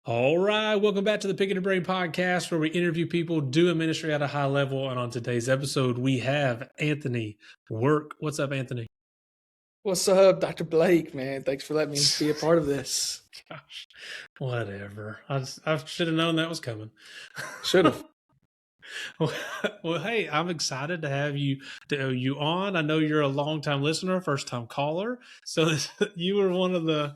All right, welcome back to the Pick and the Brain podcast, where we interview people doing ministry at a high level. And on today's episode, we have Anthony Work. What's up, Anthony? What's up, Dr. Blake, man? Thanks for letting me be a part of this. Gosh, whatever. I should have known that was coming. Should have. Well, hey, I'm excited to have you on. I know you're a long-time listener, first-time caller. So you were one of the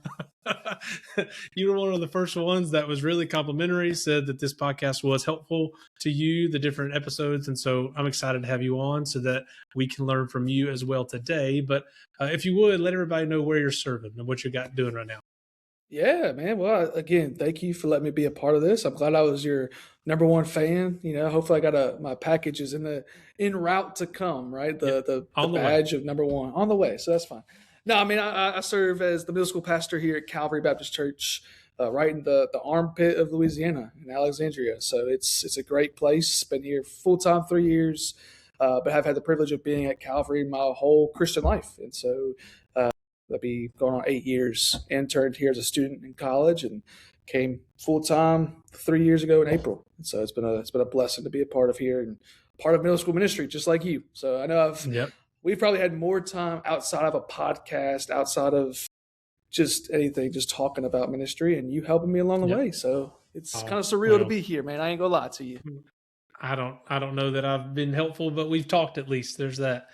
first ones that was really complimentary, said that this podcast was helpful to you, the different episodes. And so I'm excited to have you on so that we can learn from you as well today. But if you would, let everybody know where you're serving and what you got doing right now. Yeah, man. Well, again, thank you for letting me be a part of this. I'm glad I was your number one fan. Hopefully I got my package is en route to come, right? The badge of number one on the way. So that's fine. No, I mean, I serve as the middle school pastor here at Calvary Baptist Church, right in the armpit of Louisiana in Alexandria. So it's a great place. Been here full time 3 years, but have had the privilege of being at Calvary my whole Christian life. And so I'll be going on 8 years. Interned here as a student in college and came full time 3 years ago in April. And so it's been a blessing to be a part of here and part of middle school ministry, just like you. So I know we've probably had more time outside of a podcast, outside of just anything, just talking about ministry, and you helping me along the way. So it's kind of surreal to be here, man. I ain't gonna lie to you. I don't know that I've been helpful, but we've talked at least. There's that.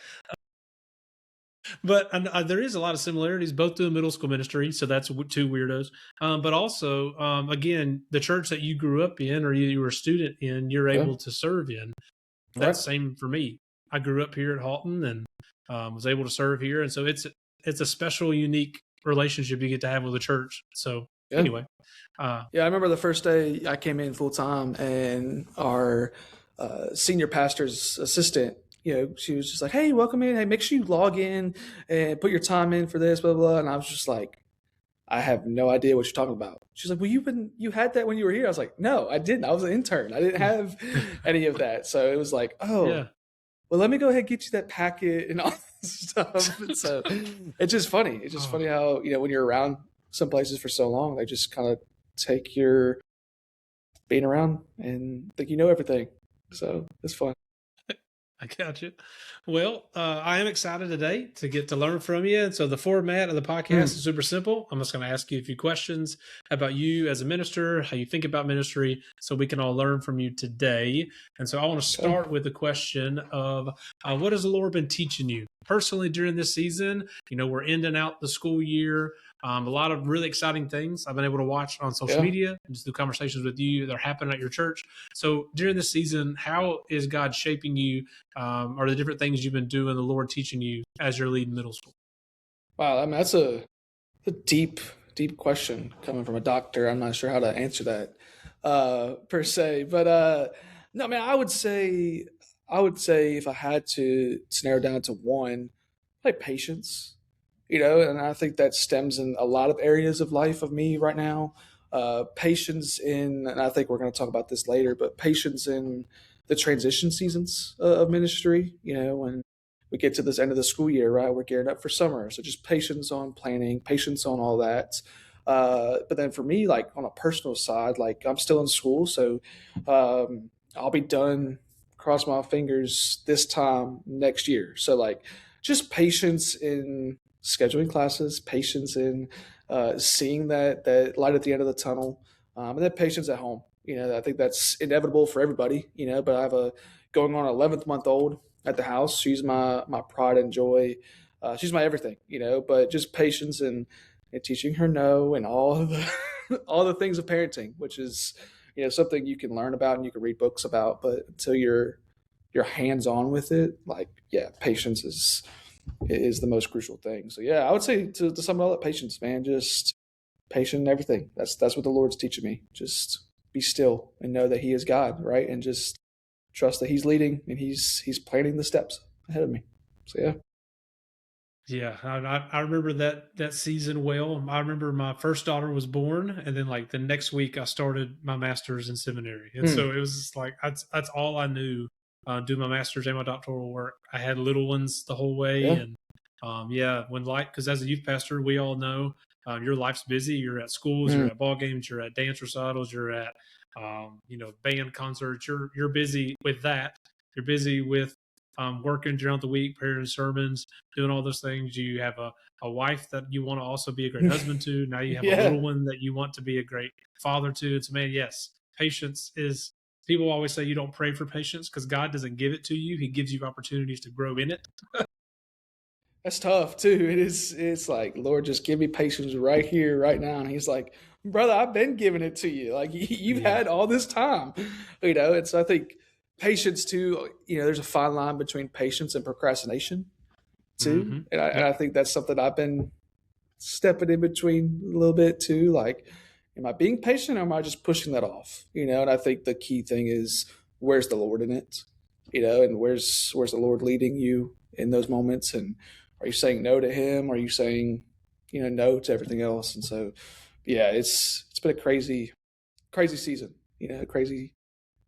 But there is a lot of similarities, both doing middle school ministry. So that's two weirdos. But also, again, the church that you grew up in or you were a student in, you're able to serve in. That's same for me. I grew up here at Halton and was able to serve here. And so it's a special, unique relationship you get to have with the church. So anyway. I remember the first day I came in full time and our senior pastor's assistant, she was just like, "Hey, welcome in. Hey, make sure you log in and put your time in for this, blah, blah, blah." And I was just like, I have no idea what you're talking about. She's like, "Well, you had that when you were here." I was like, "No, I didn't. I was an intern. I didn't have any of that." So it was like, well, let me go ahead and get you that packet and all this stuff. And so it's just funny. It's just funny how, when you're around some places for so long, they just kind of take your being around and think you know everything. So it's fun. I got you. Well, I am excited today to get to learn from you. And so the format of the podcast is super simple. I'm just going to ask you a few questions about you as a minister, how you think about ministry, so we can all learn from you today. And so I want to start with the question of what has the Lord been teaching you personally during this season? We're ending out the school year. A lot of really exciting things I've been able to watch on social media and just through conversations with you that are happening at your church. So during this season, how is God shaping you? Or the different things you've been doing, the Lord teaching you as you're leading middle school? Wow, I mean, that's a deep question coming from a doctor. I'm not sure how to answer that per se, but no, man, I would say if I had to narrow down to one, like patience. And I think that stems in a lot of areas of life of me right now. Patience and I think we're going to talk about this later, but patience in the transition seasons of ministry, when we get to this end of the school year, right? We're gearing up for summer. So just patience on planning, patience on all that. But then for me, like on a personal side, like I'm still in school. So I'll be done, cross my fingers, this time next year. So like just patience in scheduling classes, patience in seeing that light at the end of the tunnel, and then patience at home. I think that's inevitable for everybody, but I have a going on 11th month old at the house. She's my pride and joy. She's my everything, but just patience and teaching her no and all of the, all the things of parenting, which is, something you can learn about and you can read books about, but until you're hands on with it, like, patience is the most crucial thing. So I would say to sum it all up, patience, man, just patient in everything. That's what the Lord's teaching me. Just be still and know that He is God, right? And just trust that He's leading and He's planning the steps ahead of me. So I remember that season well. I remember my first daughter was born, and then like the next week I started my master's in seminary, and so it was just like that's all I knew. Do my master's and my doctoral work. I had little ones the whole way, and when because as a youth pastor, we all know Your life's busy. You're at schools, you're Mm. at ball games, you're at dance recitals, you're at band concerts. You're busy with that. You're busy with working throughout the week, preparing sermons, doing all those things. You have a wife that you want to also be a great husband to. Now you have a Yeah. little one that you want to be a great father to. And so, man, yes, patience is. People always say you don't pray for patience because God doesn't give it to you. He gives you opportunities to grow in it. That's tough too. It's like, Lord, just give me patience right here, right now. And he's like, brother, I've been giving it to you. Like you've Yeah. had all this time, And so I think patience too. There's a fine line between patience and procrastination too. Mm-hmm. And Yep. I think that's something I've been stepping in between a little bit too. Like, am I being patient or am I just pushing that off? And I think the key thing is, where's the Lord in it? And where's the Lord leading you in those moments? And are you saying no to him? Are you saying, no to everything else? And so, yeah, it's been a crazy, crazy season, crazy,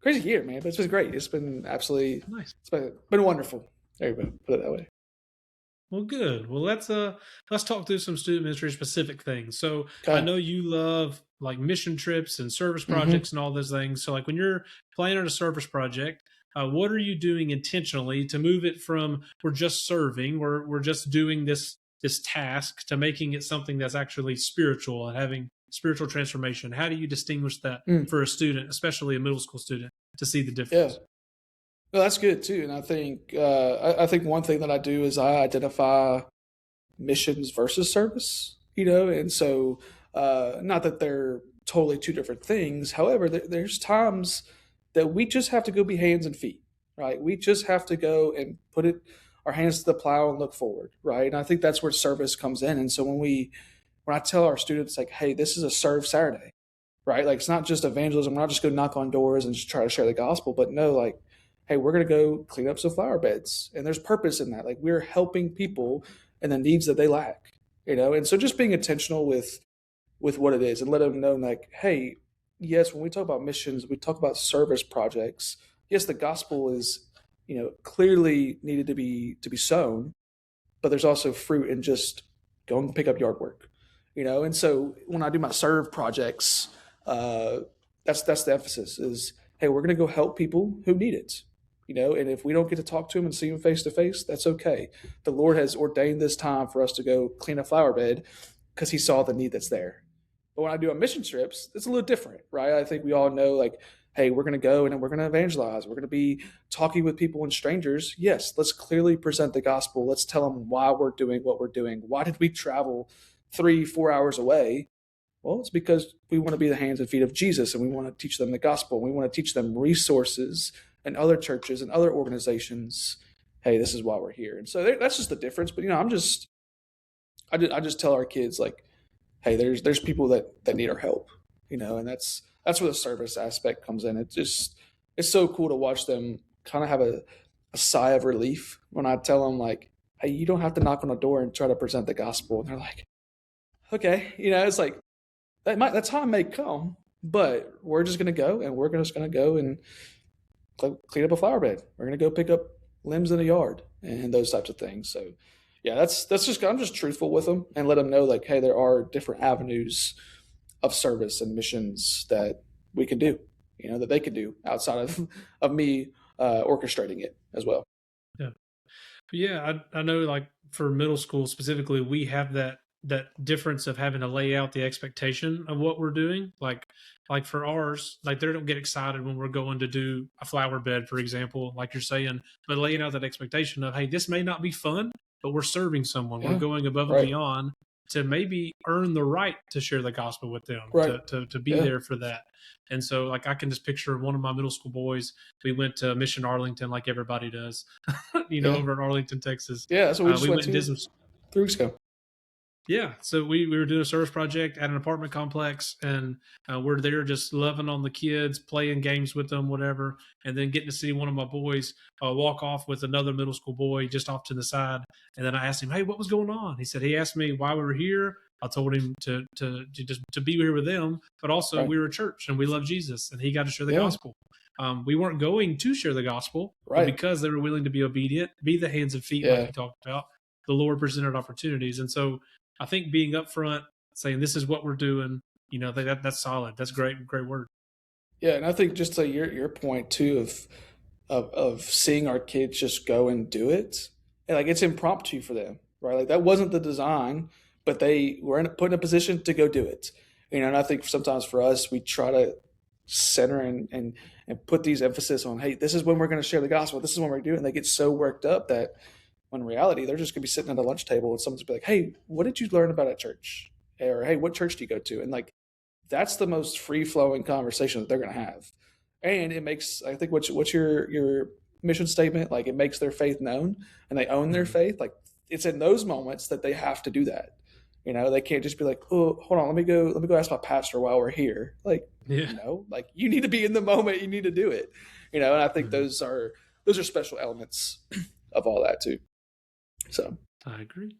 crazy year, man. But it's been great. It's been absolutely, Nice. it's been wonderful. There you go. Put it that way. Well, good. Well, let's talk through some student ministry specific things. So I Okay. know you love like mission trips and service Mm-hmm. projects and all those things. So like when you're planning a service project, what are you doing intentionally to move it from we're just serving, we're just doing this task to making it something that's actually spiritual and having spiritual transformation? How do you distinguish that Mm. for a student, especially a middle school student, to see the Yeah. difference? No, that's good too. And I think one thing that I do is I identify missions versus service, and so not that they're totally two different things. However, there's times that we just have to go be hands and feet, right? We just have to go and put our hands to the plow and look forward, right? And I think that's where service comes in. And so when I tell our students like, hey, this is a serve Saturday, right? Like it's not just evangelism. We're not just go knock on doors and just try to share the gospel, but no, like, hey, we're going to go clean up some flower beds, and there's purpose in that. Like we're helping people and the needs that they lack, And so just being intentional with what it is and let them know like, hey, yes, when we talk about missions, we talk about service projects. Yes, the gospel is, clearly needed to be sown, but there's also fruit in just going to pick up yard work, And so when I do my serve projects, uh, that's the emphasis is, hey, we're going to go help people who need it, And if we don't get to talk to them and see them face to face, that's okay. The Lord has ordained this time for us to go clean a flower bed because He saw the need that's there. But when I do on mission trips, it's a little different, right? I think we all know like, hey, we're going to go and we're going to evangelize. We're going to be talking with people and strangers. Yes, let's clearly present the gospel. Let's tell them why we're doing what we're doing. Why did we travel 3-4 hours away? Well, it's because we want to be the hands and feet of Jesus, and we want to teach them the gospel. We want to teach them resources and other churches and other organizations. Hey, this is why we're here. And so that's just the difference. But I just tell our kids like, hey, there's people that need our help, and that's where the service aspect comes in. It's so cool to watch them kind of have a sigh of relief when I tell them like, hey, you don't have to knock on a door and try to present the gospel. And they're like, okay, it's like that time may come, but we're just gonna go and we're just gonna go and clean up a flower bed. We're gonna go pick up limbs in the yard and those types of things. So yeah, that's just I'm just truthful with them and let them know like, hey, there are different avenues of service and missions that we can do, that they can do outside of me orchestrating it as well. Yeah. Yeah, I know like for middle school specifically, we have that difference of having to lay out the expectation of what we're doing. Like for ours, like they don't get excited when we're going to do a flower bed, for example, like you're saying, but laying out that expectation of, hey, this may not be fun, but we're serving someone. We're Yeah, going above and right, beyond to maybe earn the right to share the gospel with them, right, to be yeah, there for that. And so like I can just picture one of my middle school boys, we went to Mission Arlington like everybody does, yeah, over in Arlington, Texas. yeah. That's what we just We went went and did to some. 3 weeks ago. Yeah, so we were doing a service project at an apartment complex, and we're there just loving on the kids, playing games with them, whatever, and then getting to see one of my boys walk off with another middle school boy just off to the side. And then I asked him, "Hey, what was going on?" He asked me why we were here. I told him to just to be here with them, but also Right, we were a church and we love Jesus, and he got to share the yeah, gospel. We weren't going to share the gospel, but right, because they were willing to be obedient, be the hands and feet, like yeah, you talked about, the Lord presented opportunities, and so I think being upfront, saying this is what we're doing. That's solid. That's great. Great word. Yeah, and I think just to your point too of seeing our kids just go and do it, and like it's impromptu for them, right? Like that wasn't the design, but they were put in a position to go do it. And I think sometimes for us, we try to center and put these emphasis on, hey, this is when we're going to share the gospel. This is when we're doing. And they get so worked up that when in reality they're just going to be sitting at a lunch table and someone's be like, hey, what did you learn about at church? Or hey, what church do you go to? And like that's the most free flowing conversation that they're going to have. And it makes, I think, what's your mission statement? Like it makes their faith known and they own their Mhm. faith. Like it's in those moments that they have to do that. They can't just be like, oh, hold on, let me go ask my pastor while we're here. Like, Yeah. like you need to be in the moment. You need to do it. And I think Mhm. those are special elements of all that too. So I agree.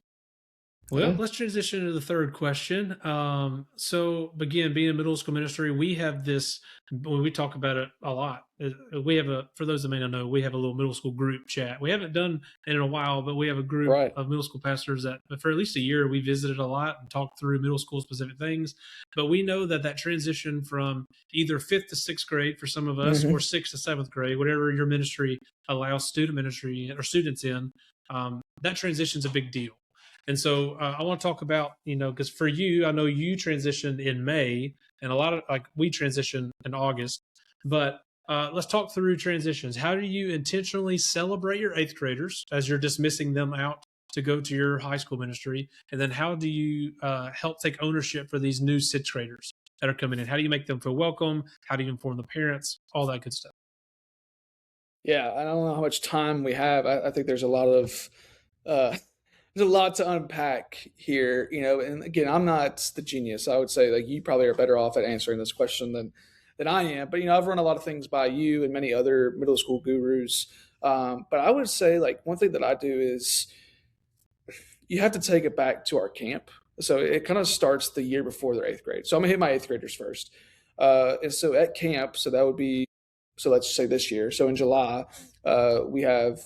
Well, yeah. let's transition to the third question. So, again, being a middle school ministry, we have this. We talk about it a lot. We have for those that may not know, we have a little middle school group chat. We haven't done it in a while, but we have a group Right. of middle school pastors that, for at least a year, we visited a lot and talked through middle school specific things. But we know that transition from either fifth to sixth grade for some of us, Mm-hmm. or sixth to seventh grade, whatever your ministry allows student ministry or students in, that transition is a big deal. And so I want to talk about, because for you, I know you transitioned in May, and a lot of we transitioned in August. But let's talk through transitions. How do you intentionally celebrate your eighth graders as you're dismissing them out to go to your high school ministry? And then how do you help take ownership for these new sixth graders that are coming in? How do you make them feel welcome? How do you inform the parents? All that good stuff. Yeah, I don't know how much time we have. I think there's a lot of there's a lot to unpack here, and again, I'm not the genius. I would say like you probably are better off at answering this question than I am. But I've run a lot of things by you and many other middle school gurus. But I would say like one thing that I do is you have to take it back to our camp. So it kind of starts the year before their eighth grade. So I'm gonna hit my eighth graders first. And so at camp, so that would be, so let's say this year. So in July, we have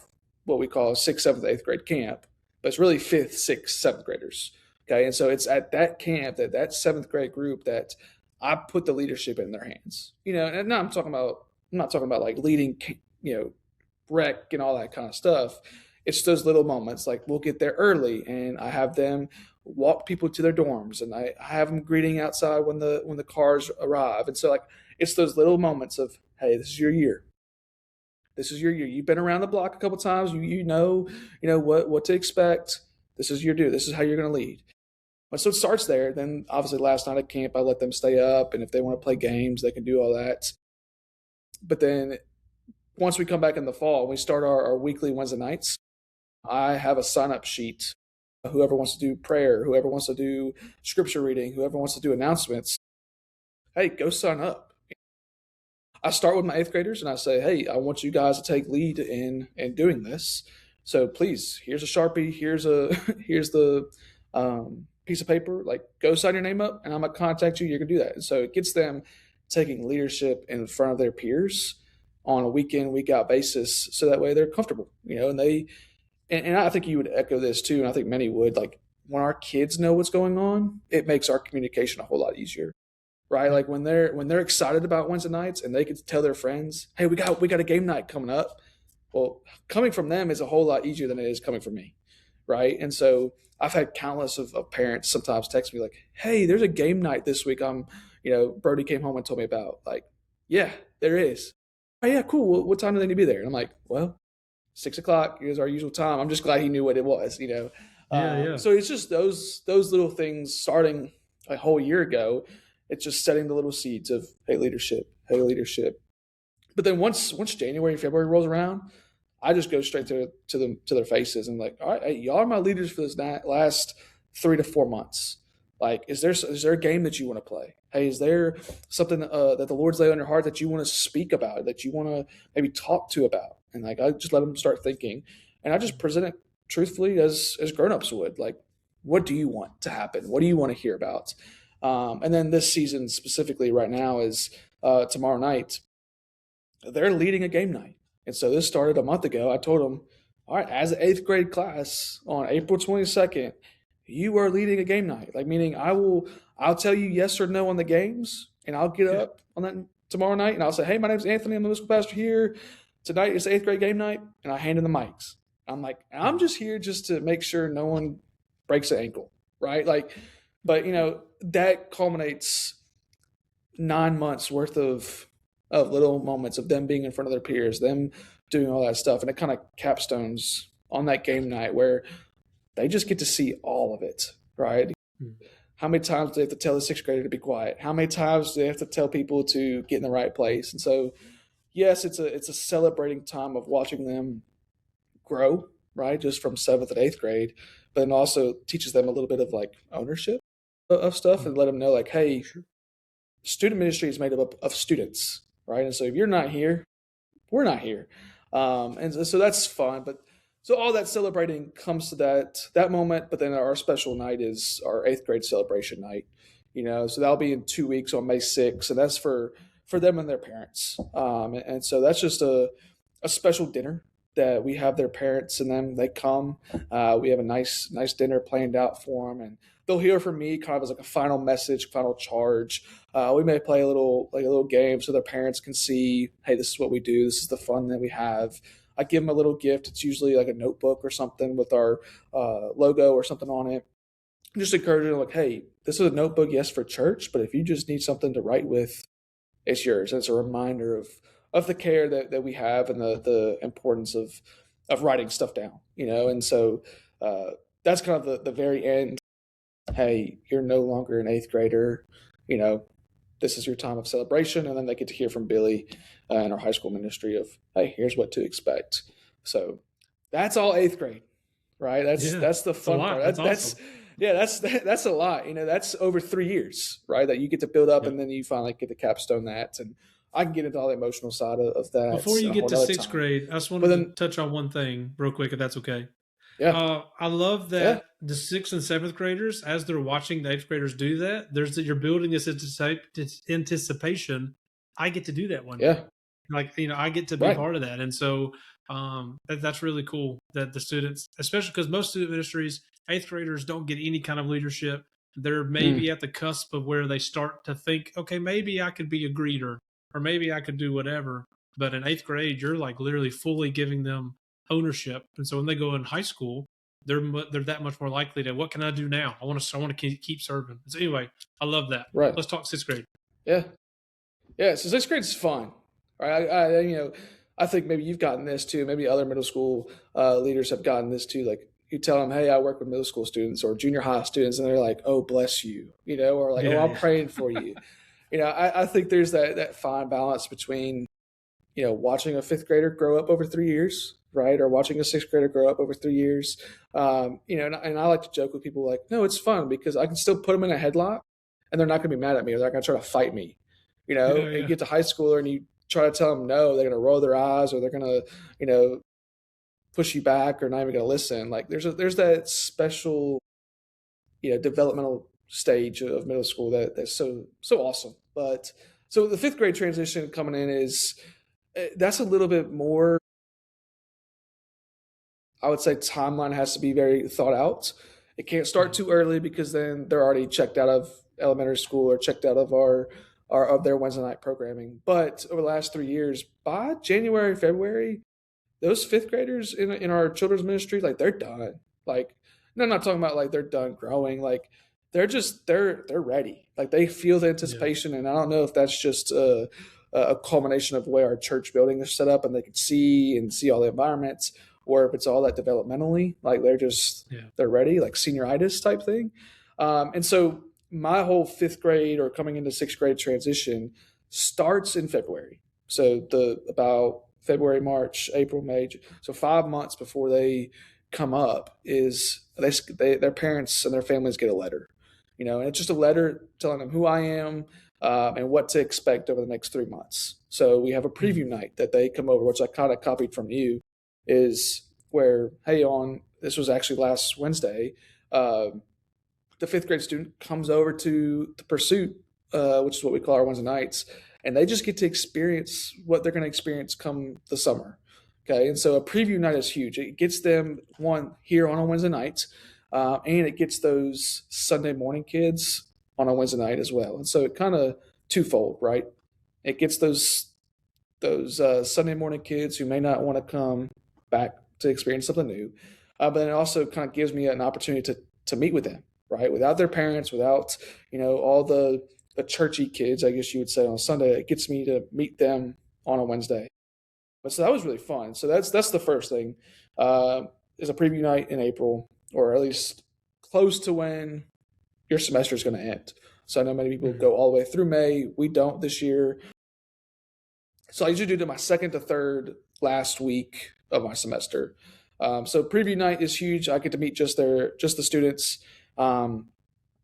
what we call sixth, seventh, eighth grade camp, but it's really fifth, sixth, seventh graders. Okay. And so it's at that camp, that seventh grade group, that I put the leadership in their hands, and now I'm not talking about like leading, rec and all that kind of stuff. It's those little moments like we'll get there early and I have them walk people to their dorms and I have them greeting outside when the cars arrive. And so like it's those little moments of, hey, this is your year. This is your year. You've been around the block a couple times. You know what to expect. This is your due. This is how you're going to lead. And so it starts there. Then obviously last night at camp I let them stay up, and if they want to play games, they can do all that. But then once we come back in the fall, we start our weekly Wednesday nights. I have a sign up sheet. Whoever wants to do prayer, whoever wants to do scripture reading, whoever wants to do announcements, hey, go sign up. I start with my eighth graders and I say, hey, I want you guys to take lead in doing this. So please, here's a Sharpie, here's the piece of paper. Like, go sign your name up, and I'm gonna contact you. You're gonna do that. And so it gets them taking leadership in front of their peers on a week in, week out basis, so that way they're comfortable, and and I think you would echo this too, and I think many would. Like when our kids know what's going on, it makes our communication a whole lot easier, right? Yeah. Like when they're excited about Wednesday nights and they can tell their friends, "Hey, we got a game night coming up." Well, coming from them is a whole lot easier than it is coming from me, right? And so I've had countless of parents sometimes text me like, "Hey, there's a game night this week. Brody came home and told me about." Like, yeah, there is. Oh yeah, cool. What time do they need to be there? And I'm like, well, 6 o'clock is our usual time. I'm just glad he knew what it was. Yeah. Yeah. So it's just those little things starting a whole year ago. It's just setting the little seeds of hey leadership. But then once January and February rolls around, I just go straight to their faces and like, all right, hey, y'all are my leaders for this last 3 to 4 months. Like, is there a game that you want to play? Hey, is there something that the Lord's laid on your heart that you want to speak about, that you want to maybe talk to about? And like, I just let them start thinking, and I just present it truthfully as grown-ups would. Like, what do you want to happen? What do you want to hear about? And then this season specifically right now is tomorrow night. They're leading a game night. And so this started a month ago. I told them, all right, as an eighth grade class on April 22nd, you are leading a game night. Like, meaning I'll tell you yes or no on the games, and I'll get Yeah. up on that tomorrow night and I'll say, hey, my name's Anthony. I'm the middle school pastor here. Tonight is 8th grade game night. And I hand in the mics. I'm like, I'm just here just to make sure no one breaks an ankle, right? Like, but that culminates 9 months worth of little moments of them being in front of their peers, them doing all that stuff. And it kind of capstones on that game night where they just get to see all of it, right? How many times do they have to tell the 6th grader to be quiet? How many times do they have to tell people to get in the right place? And so, yes, it's a celebrating time of watching them grow, right? Just from 7th and 8th grade, but then also teaches them a little bit of like ownership of stuff and let them know like, hey, student ministry is made up of students, right? And so if you're not here, we're not here. And so that's fun. But so all that celebrating comes to that moment. But then our special night is our 8th grade celebration night. So that'll be in 2 weeks on May 6th, and that's for them and their parents. And so that's just a special dinner that we have their parents and them. They come. We have a nice dinner planned out for them, and they'll hear from me kind of as like a final message, final charge. We may play a little game so their parents can see, hey, this is what we do. This is the fun that we have. I give them a little gift. It's usually like a notebook or something with our logo or something on it. Just encourage them like, hey, this is a notebook, yes, for church, but if you just need something to write with, it's yours. It's a reminder of the care that we have and the importance of writing stuff down, And so that's kind of the very end. Hey, you're no longer an 8th grader, this is your time of celebration. And then they get to hear from Billy in our high school ministry of, hey, here's what to expect. So that's all 8th grade, right? That's the fun part. That's a lot. That's over 3 years, right? That you get to build up, and then you finally get to capstone that. And I can get into all the emotional side of that. Before you get to 6th grade, I just wanted to touch on one thing real quick, if that's okay. Yeah. I love that the 6th and 7th graders, as they're watching the 8th graders do that, you're building this anticipation. I get to do that one day. Like, I get to be part of that. And so that's really cool that the students, especially because most student ministries, 8th graders don't get any kind of leadership. They're maybe at the cusp of where they start to think, okay, maybe I could be a greeter, or maybe I could do whatever. But in 8th grade, you're like literally fully giving them ownership. And so when they go in high school, they're that much more likely to, what can I do now? I want to keep serving. So anyway, I love that. Right. Let's talk 6th grade. Yeah. So 6th grade is fun. Right. I think maybe you've gotten this too. Maybe other middle school leaders have gotten this too. Like, you tell them, hey, I work with middle school students or junior high students, and they're like, oh, bless you, or like, I'm praying for you. I think there's that fine balance between, watching a 5th grader grow up over 3 years, right? Or watching a 6th grader grow up over 3 years. And I like to joke with people like, no, it's fun because I can still put them in a headlock and they're not going to be mad at me, or they're not going to try to fight me. And you get to high schooler and you try to tell them no, they're going to roll their eyes, or they're going to, push you back, or not even going to listen. Like, there's that special, developmental stage of middle school that's so awesome. But so the 5th grade transition coming in that's a little bit more, I would say timeline has to be very thought out. It can't start too early because then they're already checked out of elementary school or checked out of of their Wednesday night programming. But over the last 3 years, by January, February, those 5th graders in our children's ministry, like, they're done. Like, no, I'm not talking about like they're done growing. Like, they're ready. Like, they feel the anticipation. And I don't know if that's just a culmination of the way our church building is set up and they can see all the environments, or if it's all that developmentally, like they're ready, like senioritis type thing. And so my whole 5th grade or coming into 6th grade transition starts in February. So about February, March, April, May. So 5 months before they come up is their parents and their families get a letter, and it's just a letter telling them who I am and what to expect over the next 3 months. So we have a preview night that they come over, which I kind of copied from you, is where, hey, this was actually last Wednesday, the 5th grade student comes over to the Pursuit, which is what we call our Wednesday nights, and they just get to experience what they're going to experience come the summer. Okay. And so a preview night is huge. It gets them, one, here on a Wednesday night. and it gets those Sunday morning kids on a Wednesday night as well. And so it kind of twofold, right? It gets those Sunday morning kids who may not want to come back to experience something new, but then it also kind of gives me an opportunity to meet with them, right? Without their parents, without all the churchy kids, I guess you would say on Sunday. It gets me to meet them on a Wednesday. But so that was really fun. So that's the first thing. Is a preview night in April, or at least close to when your semester is going to end. So I know many people go all the way through May. We don't this year. So I usually do my second to third last week of my semester. So preview night is huge. I get to meet just the students. And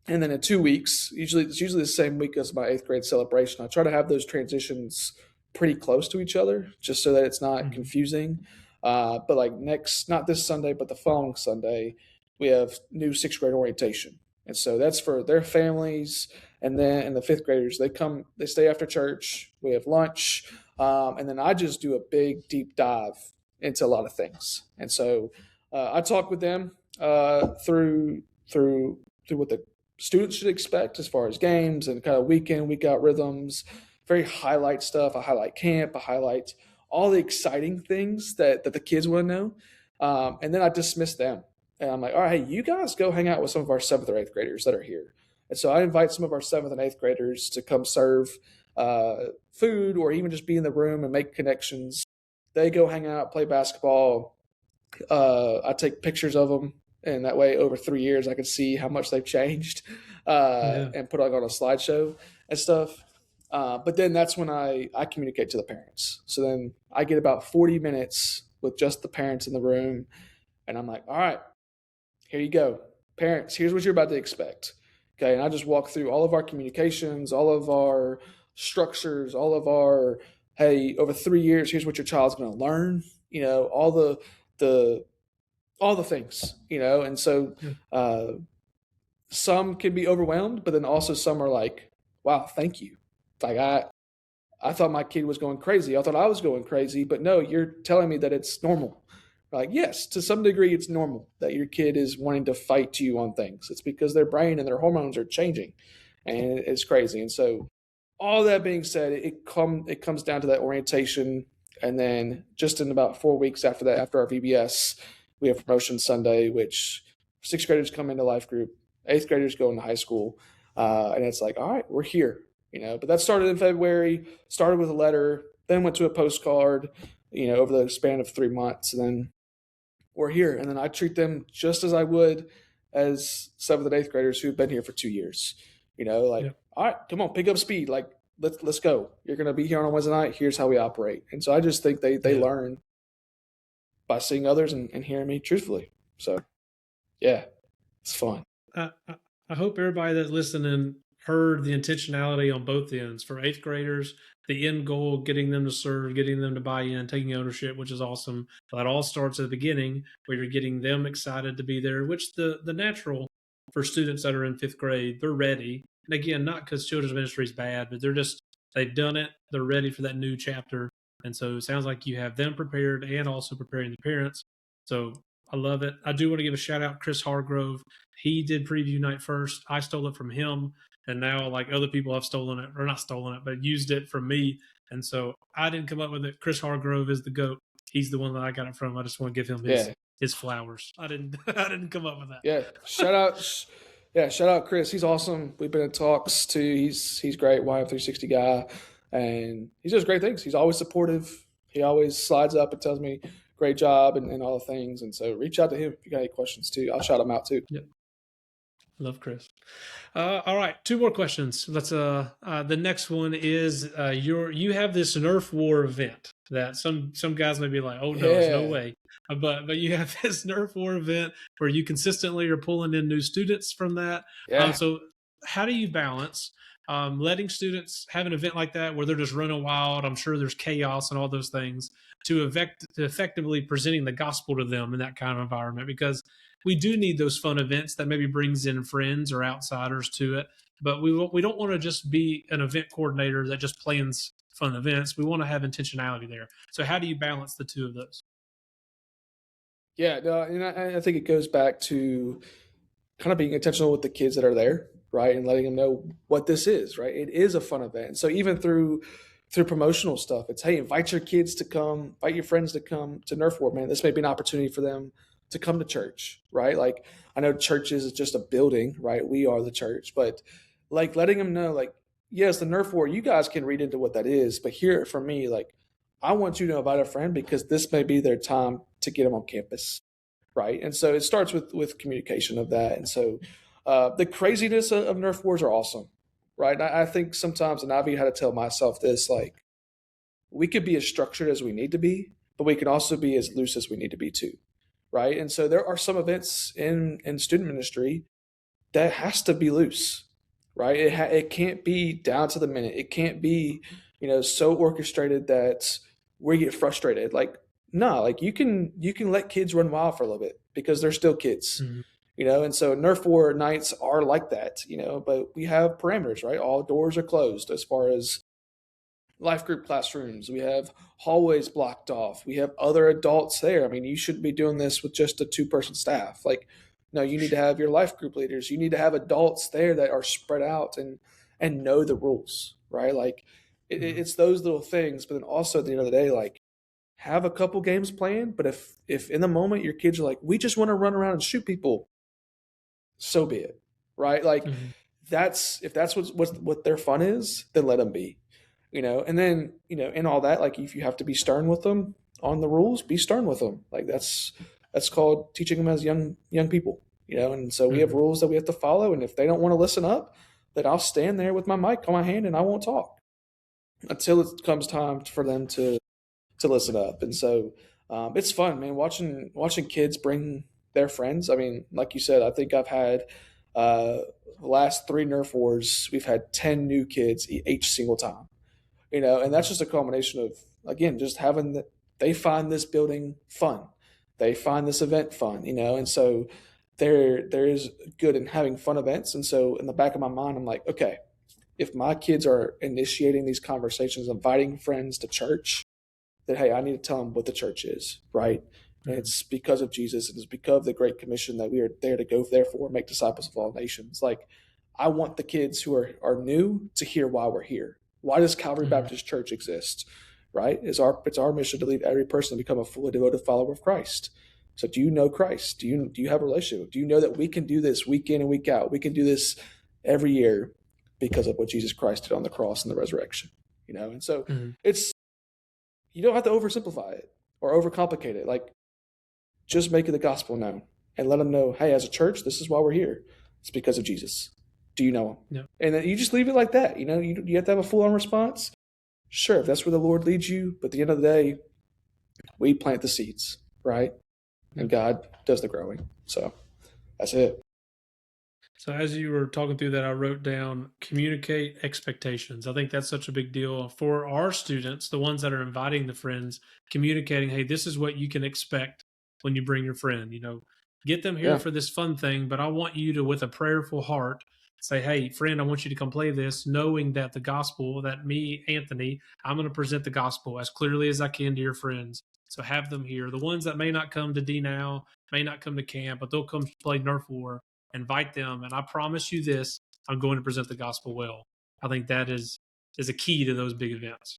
then in 2 weeks, it's usually the same week as my 8th grade celebration. I try to have those transitions pretty close to each other, just so that it's not confusing. But like not this Sunday, but the following Sunday, we have new 6th grade orientation. And so that's for their families. And then the 5th graders, they stay after church. We have lunch. And then I just do a big deep dive into a lot of things. And so I talk with them through what the students should expect as far as games and kind of week in, week out rhythms, very highlight stuff. I highlight camp. I highlight all the exciting things that the kids want to know. And then I dismiss them. And I'm like, all right, hey, you guys go hang out with some of our 7th or 8th graders that are here. And so I invite some of our 7th and 8th graders to come serve food or even just be in the room and make connections. They go hang out, play basketball. I take pictures of them. And that way, over 3 years, I can see how much they've changed and put on a slideshow and stuff. But then that's when I communicate to the parents. So then I get about 40 minutes with just the parents in the room. And I'm like, all right, here you go. Parents, here's what you're about to expect. Okay. And I just walk through all of our communications, all of our structures, all of our, hey, over 3 years, here's what your child's going to learn, all the things, and so some can be overwhelmed, but then also some are like, wow, thank you. Like I thought my kid was going crazy. I thought I was going crazy, but no, you're telling me that it's normal. Like, yes, to some degree, it's normal that your kid is wanting to fight you on things. It's because their brain and their hormones are changing, and it's crazy. And so all that being said, it comes down to that orientation. And then just in about 4 weeks after that, after our VBS, we have promotion Sunday, which 6th graders come into life group, 8th graders go into high school. And it's like, all right, we're here, but that started in February, started with a letter, then went to a postcard, over the span of 3 months. And then we're here. And then I treat them just as I would as 7th and 8th graders who've been here for 2 years, all right, come on, pick up speed. Like, let's go. You're going to be here on a Wednesday night. Here's how we operate. And so I just think they learn by seeing others and hearing me truthfully. So, yeah, it's fun. I hope everybody that's listening heard the intentionality on both ends. For 8th graders, the end goal, getting them to serve, getting them to buy in, taking ownership, which is awesome. That all starts at the beginning where you're getting them excited to be there, which the natural for students that are in 5th grade, they're ready. And again, not because children's ministry is bad, but they've done it. They're ready for that new chapter. And so it sounds like you have them prepared and also preparing the parents. So I love it. I do want to give a shout out Chris Hargrove. He did preview night first. I stole it from him. And now like other people have stolen it, or not stolen it, but used it from me. And so I didn't come up with it. Chris Hargrove is the GOAT. He's the one that I got it from. I just want to give him his flowers. I didn't come up with that. Yeah. Shout out Chris. He's awesome. We've been in talks too. He's great. YM360 guy. And he does great things. He's always supportive. He always slides up and tells me great job and all the things. And so reach out to him if you got any questions too. I'll shout him out too. Yep. Love Chris. All right, 2 more questions. Let's the next one is you have this Nerf War event that some guys may be like, oh no, there's no way. But you have this Nerf War event where you consistently are pulling in new students from that. Yeah. So how do you balance letting students have an event like that where they're just running wild? I'm sure there's chaos and all those things to effectively presenting the gospel to them in that kind of environment, because we do need those fun events that maybe brings in friends or outsiders to it. But we don't want to just be an event coordinator that just plans fun events. We want to have intentionality there. So how do you balance the 2 of those? Yeah, no, and I think it goes back to kind of being intentional with the kids that are there, right, and letting them know what this is, right? It is a fun event. So even through promotional stuff, it's, hey, invite your kids to come, invite your friends to come to Nerf War, man. This may be an opportunity for them to come to church, right? Like, I know churches is just a building, right? We are the church, but like letting them know, like, yes, the Nerf War, you guys can read into what that is, but here for me, like, I want you to invite a friend because this may be their time to get them on campus, right? And so it starts with communication of that. And so the craziness of Nerf Wars are awesome, right? And I think sometimes, and I've even had to tell myself this, like, we could be as structured as we need to be, but we can also be as loose as we need to be too, right? And so there are some events in student ministry that has to be loose, right? It can't be down to the minute. It can't be, so orchestrated that we get frustrated. Like, no, like you can let kids run wild for a little bit because they're still kids, Mhm. And so Nerf War nights are like that, but we have parameters, right? All doors are closed as far as life group classrooms. We have hallways blocked off. We have other adults there. I mean, you shouldn't be doing this with just a 2-person staff. Like, no, you need to have your life group leaders. You need to have adults there that are spread out and know the rules, right? Like, Mhm. it's those little things. But then also at the end of the day, like, have a couple games planned. But if in the moment your kids are like, we just want to run around and shoot people, so be it, right? Like, Mhm. if that's what their fun is, then let them be, and then, in all that, like, if you have to be stern with them on the rules, be stern with them. Like, that's called teaching them as young people, and so we have Mhm. rules that we have to follow, and if they don't want to listen up, then I'll stand there with my mic on my hand and I won't talk until it comes time for them to listen up. And so it's fun, man, watching kids bring their friends. I mean, like you said, I think I've had uh, the last 3 Nerf Wars, we've had 10 new kids each single time, and that's Mhm. just a combination of, again, just having they find this building fun, they find this event fun, and so there is good in having fun events. And so in the back of my mind, I'm like, okay, if my kids are initiating these conversations, inviting friends to church, that, hey, I need to tell them what the church is, right? And Mhm. it's because of Jesus, and it's because of the Great Commission that we are there to go, therefore, make disciples of all nations. Like, I want the kids who are new to hear why we're here. Why does Calvary Mhm. Baptist Church exist? Right? It's our mission to lead every person to become a fully devoted follower of Christ. So, do you know Christ? Do you have a relationship? Do you know that we can do this week in and week out? We can do this every year because of what Jesus Christ did on the cross and the resurrection. And so Mhm. it's you don't have to oversimplify it or overcomplicate it. Like, just make it the gospel known and let them know, hey, as a church, this is why we're here. It's because of Jesus. Do you know him? Yeah. And then you just leave it like that. You have to have a full on response. Sure, if that's where the Lord leads you. But at the end of the day, we plant the seeds, right? Yeah. And God does the growing. So that's it. So as you were talking through that, I wrote down communicate expectations. I think that's such a big deal for our students, the ones that are inviting the friends, communicating, hey, this is what you can expect when you bring your friend. Get them here Yeah. for this fun thing, but I want you to, with a prayerful heart, say, hey, friend, I want you to come play this, knowing that the gospel, that me, Anthony, I'm going to present the gospel as clearly as I can to your friends. So have them here. The ones that may not come to D now, may not come to camp, but they'll come play Nerf War, invite them, and I promise you this: I'm going to present the gospel well. I think that is a key to those big events.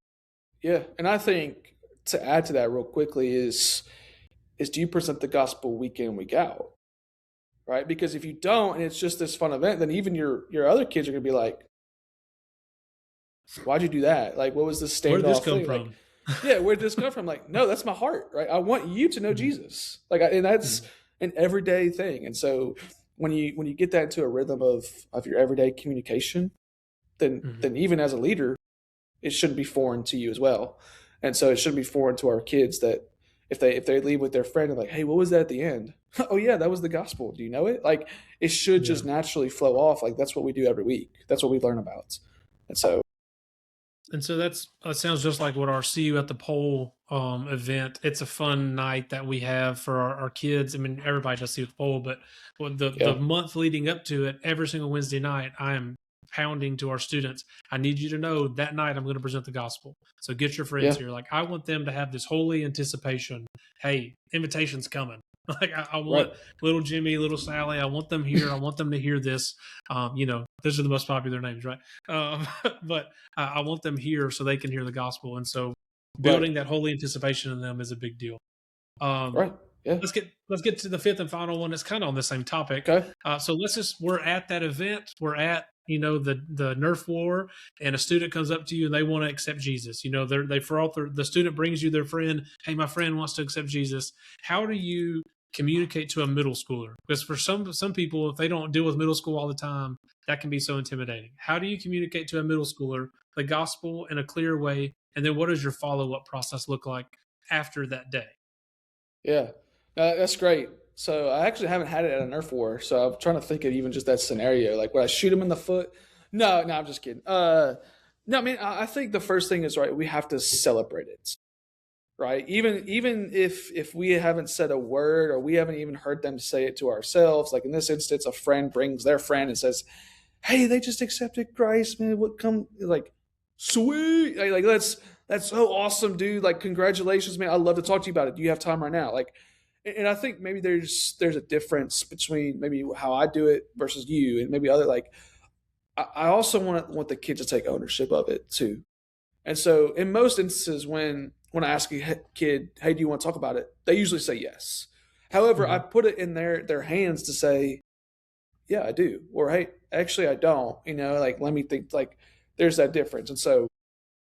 Yeah. And I think to add to that real quickly is do you present the gospel week in, week out? Right? Because if you don't and it's just this fun event, then even your other kids are gonna be like, why'd you do that? Like, what was this Where did this standoff come thing? Like, from? yeah, where did this come from? Like, no, that's my heart, right? I want you to know Mhm. Jesus. Like, and that's Mhm. an everyday thing. And so when you get that into a rhythm of your everyday communication, then Mhm. even as a leader, it shouldn't be foreign to you as well. And so it shouldn't be foreign to our kids that if they leave with their friend and like, hey, what was that at the end? Oh yeah, that was the gospel. Do you know it? Like, it should Yeah. just naturally flow off. Like, that's what we do every week. That's what we learn about. And so And so that sounds just like what our See You at the Pole event. It's a fun night that we have for our kids. I mean, everybody does See You at the Pole, but the yeah, month leading up to it, every single Wednesday night, I am pounding to our students. I need you to know that night I'm going to present the gospel. So get your friends yeah, here. Like, I want them to have this holy anticipation. Hey, invitation's coming. Like I want Right. little Jimmy, little Sally. I want them here. I want them to hear this. Those are the most popular names, right? But I want them here so they can hear the gospel. And so Right. building that holy anticipation in them is a big deal. Um, Right. Yeah. let's get to the fifth and final one. It's kind of on the same topic. Okay. So we're at that event. We're at the Nerf war, and a student comes up to you and they want to accept Jesus. The student brings you their friend. Hey, my friend wants to accept Jesus. How do you communicate to a middle schooler? Because for some people, if they don't deal with middle school all the time, that can be so intimidating. How do you communicate to a middle schooler the gospel in a clear way? And then what does your follow up process look like after that day? Yeah. That's great. So I actually haven't had it at a Nerf war. So I'm trying to think of even just that scenario. Like, would I shoot him in the foot? No, no, I'm just kidding. No, I mean, I think the first thing is right. We have to celebrate it, right? Even if we haven't said a word or we haven't even heard them say it to ourselves. Like in this instance, a friend brings their friend and says, "Hey, they just accepted Christ, man. What come like sweet? Like that's so awesome, dude. Like congratulations, man. I'd love to talk to you about it. Do you have time right now?" Like, and I think maybe there's a difference between maybe how I do it versus you, and maybe other like I also want the kid to take ownership of it too. And so in most instances, when I ask a kid, "Hey, do you want to talk about it?" they usually say yes. However, I Mhm. put it in their hands to say, "Yeah, I do," or "Hey, actually, I don't." Like let me think. Like there's that difference. And so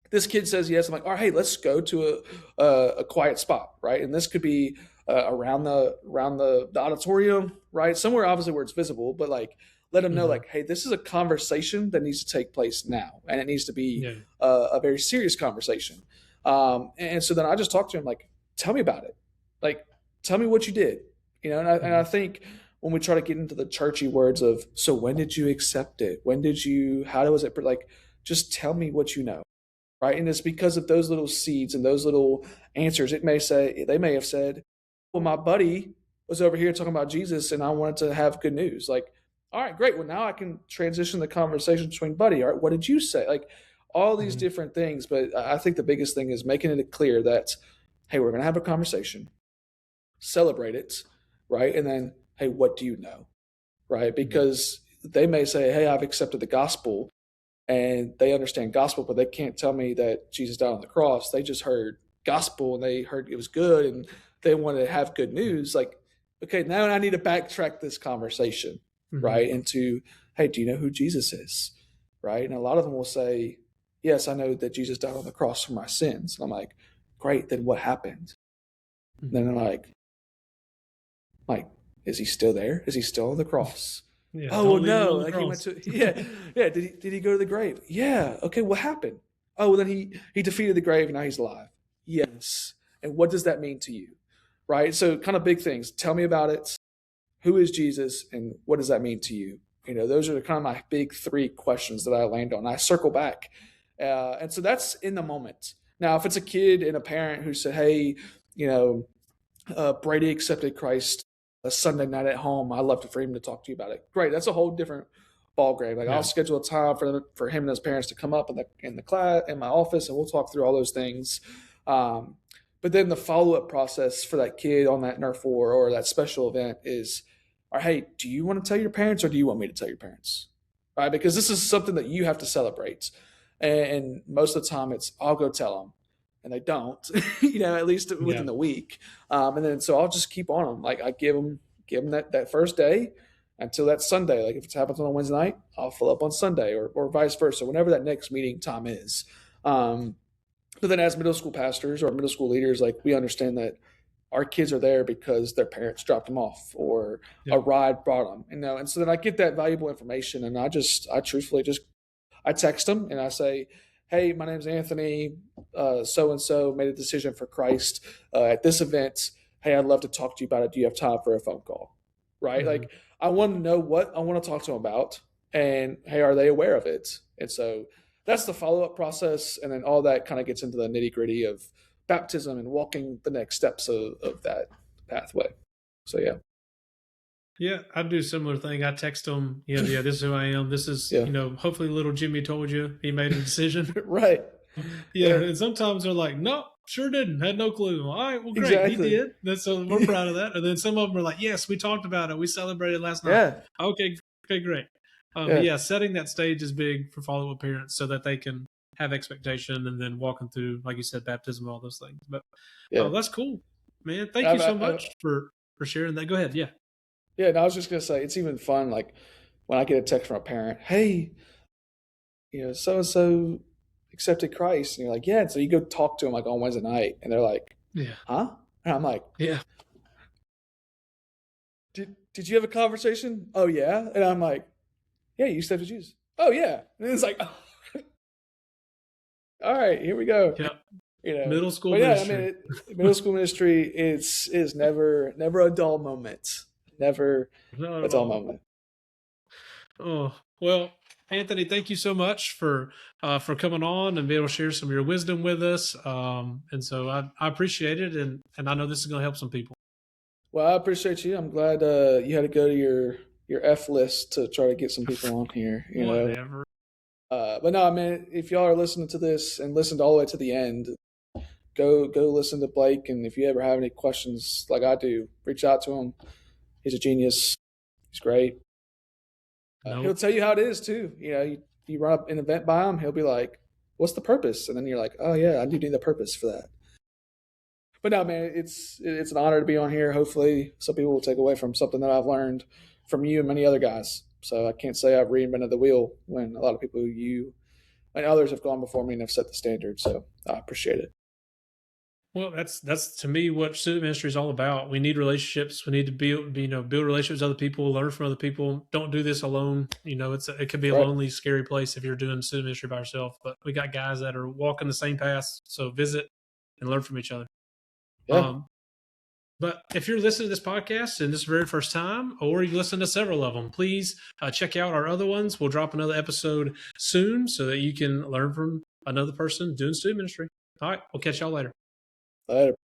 this kid says yes. I'm like, all right, hey, let's go to a quiet spot, right? And this could be around the auditorium, right? Somewhere obviously where it's visible, but like let them know, Mhm. like, hey, this is a conversation that needs to take place now, and it needs to be Yeah. a very serious conversation. And so then I just talk to him like, tell me about it, like, tell me what you did, and I Mhm. think when we try to get into the churchy words of, so when did you accept it? When did you? How was it? Like, just tell me what you know, right? And it's because of those little seeds and those little answers. They may have said, "Well, my buddy was over here talking about Jesus, and I wanted to have good news." Like, all right, great. Well, now I can transition the conversation between buddy. All right, what did you say? Like, all these Mhm. different things. But I think the biggest thing is making it clear that, hey, we're going to have a conversation, celebrate it, right? And then, hey, what do you know, right? Mhm. Because they may say, hey, I've accepted the gospel, and they understand gospel, but they can't tell me that Jesus died on the cross. They just heard gospel and they heard it was good and they wanted to have good news. Like, okay, now I need to backtrack this conversation, Mhm. right? Into, hey, do you know who Jesus is? Right. And a lot of them will say, yes, I know that Jesus died on the cross for my sins. And I'm like, great, then what happened? And then Mhm. I'm like, is he still there? Is he still on the cross? Yeah, Oh well, don't leave him no. on the Like he went cross. to yeah. Did he go to the grave? Yeah. Okay, what happened? Oh well, then he defeated the grave and now he's alive. Yes. And what does that mean to you? Right. So kind of big things. Tell me about it. Who is Jesus and what does that mean to you? Those are kind of my big three questions that I land on. I circle back, and so that's in the moment. Now, if it's a kid and a parent who said, "Hey, you know, Brady accepted Christ a Sunday night at home. I'd love for him to talk to you about it." Great, that's a whole different ball game. Like I'll Yeah. schedule a time for him and his parents to come up in the class in my office, and we'll talk through all those things. Um, but then the follow up process for that kid on that Nerf war or that special event is, all right, hey, do you want to tell your parents or do you want me to tell your parents? Right, because this is something that you have to celebrate, and most of the time it's I'll go tell them, and they don't, at least Yeah. within the week. And then so I'll just keep on them. Like I give them that first day until that Sunday. Like if it happens on a Wednesday night, I'll follow up on Sunday or vice versa, whenever that next meeting time is. Um, but then as middle school pastors or middle school leaders, like we understand that our kids are there because their parents dropped them off or a Yep. ride brought them, and so then I get that valuable information, and I truthfully just I text them and I say, "Hey, my name's Anthony. So and so made a decision for Christ at this event. Hey, I'd love to talk to you about it. Do you have time for a phone call?" Right? Mhm. Like I want to know what I want to talk to them about, and hey, are they aware of it? And so that's the follow up process, and then all that kind of gets into the nitty gritty of baptism and walking the next steps of that pathway. So yeah, Yeah, I do a similar thing. I text them, yeah, this is who I am. This is, yeah, hopefully little Jimmy told you he made a decision. right, Yeah, and sometimes they're like, "No, sure didn't. Had no clue." All right, well, great, he Exactly. did. So we're proud of that. And then some of them are like, "Yes, we talked about it. We celebrated last night." Yeah. Okay, okay, great. But Yeah. yeah, setting that stage is big for follow-up parents so that they can have expectation and then walking through, like you said, baptism, all those things. But Yeah. that's cool, man. Thank you so I, much for sharing that. Go ahead. Yeah. yeah. And I was just gonna say, it's even fun. Like when I get a text from a parent, "Hey, so and so accepted Christ," and you're like, "Yeah." And so you go talk to them like on Wednesday night, and they're like, Yeah. "Huh?" And I'm like, Yeah. "Did you have a conversation?" "Oh yeah." And I'm like, "Yeah, you accepted Jesus." "Oh yeah." And it's like, all right, here we go. Yeah. You know, Middle school but yeah, I ministry. mean, middle school ministry is never a dull moment. Never Not a at dull all. moment. Oh, well, Anthony, thank you so much for coming on and being able to share some of your wisdom with us. And so I appreciate it, and I know this is going to help some people. Well, I appreciate you. I'm glad you had to go to your F list to try to get some people on here. Whatever. But no, I mean, if y'all are listening to this and listened all the way to the end, go listen to Blake. And if you ever have any questions, like I do, reach out to him. He's a genius. He's great. He'll Nope. tell you how it is too. You run up an event by him, he'll be like, "What's the purpose?" And then you're like, "Oh yeah, I do need the purpose for that." But no, man, it's an honor to be on here. Hopefully, some people will take away from something that I've learned from you and many other guys. So I can't say I've reinvented the wheel when a lot of people, you and others, have gone before me and have set the standard. So I appreciate it. Well, that's to me what student ministry is all about. We need relationships. We need to build relationships with other people, learn from other people. Don't do this alone. It could be a Right? lonely, scary place if you're doing student ministry by yourself. But we got guys that are walking the same path. So visit and learn from each other. Yeah. But if you're listening to this podcast and this is the very first time, or you listen to several of them, please check out our other ones. We'll drop another episode soon so that you can learn from another person doing student ministry. All right, we'll catch y'all later. Later.